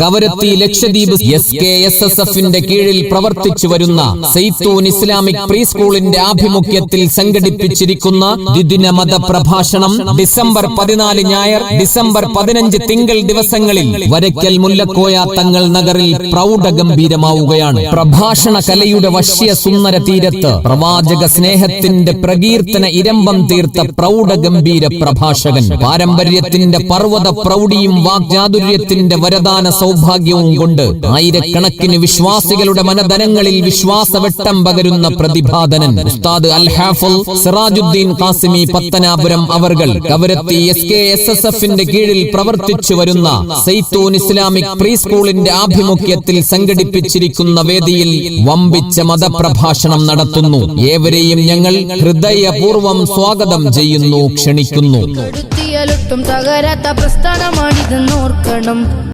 കവരത്തി ലക്ഷദ്വീപ് SKSSF-ന്റെ കീഴിൽ പ്രവർത്തിച്ചു വരുന്ന സൈത്തൂൻ ഇസ്ലാമിക് പ്രീ സ്കൂളിന്റെ ആഭിമുഖ്യത്തിൽ സംഘടിപ്പിച്ചിരിക്കുന്ന ദ്വിദിന മതപ്രഭാഷണം ഡിസംബർ 14 ഞായർ, ഡിസംബർ 15 തിങ്കൾ ദിവസങ്ങളിൽ വരയ്ക്കൽ മുല്ലക്കോയ തങ്ങൾ നഗറിൽ പ്രൗഢഗംഭീരമാവുകയാണ്. പ്രഭാഷണ കലയുടെ വശ്യ സുന്ദര തീരത്ത് പ്രവാചക സ്നേഹത്തിന്റെ പ്രകീർത്തന ഇരമ്പം തീർത്ത പ്രൗഢഗംഭീര പ്രഭാഷകൻ, പാരമ്പര്യത്തിന്റെ പർവ്വത പ്രൗഢിയും വാഗ്ചാതുര്യത്തിന്റെ വരദാന സൗഭാഗ്യവും കൊണ്ട് ആയിരക്കണക്കിന് വിശ്വാസികളുടെ മനധനങ്ങളിൽ വിശ്വാസവെട്ടം പകരുന്ന പ്രതിഭാധനൻ ഉസ്താദ് അൽ ഹാഫിൾ സിറാജുദ്ദീൻ ഖാസിമി പത്തനാപുരം അവർകൾ കവരത്തി SKSSF-ന്റെ കീഴിൽ പ്രവർത്തിച്ചു വരുന്ന സൈത്തൂൻ ഇസ്ലാമിക് പ്രീ സ്കൂളിന്റെ ആഭിമുഖ്യത്തിൽ സംഘടിപ്പിച്ചിരിക്കുന്ന വേദിയിൽ വമ്പിച്ച മതപ്രഭാഷണം നടത്തുന്നു. ഏവരെയും ഞങ്ങൾ ഹൃദയപൂർവ്വം സ്വാഗതം ചെയ്യുന്നു, ക്ഷണിക്കുന്നു. തകരാത്ത പ്രസ്ഥാനമാണിതെന്നോർക്കണം.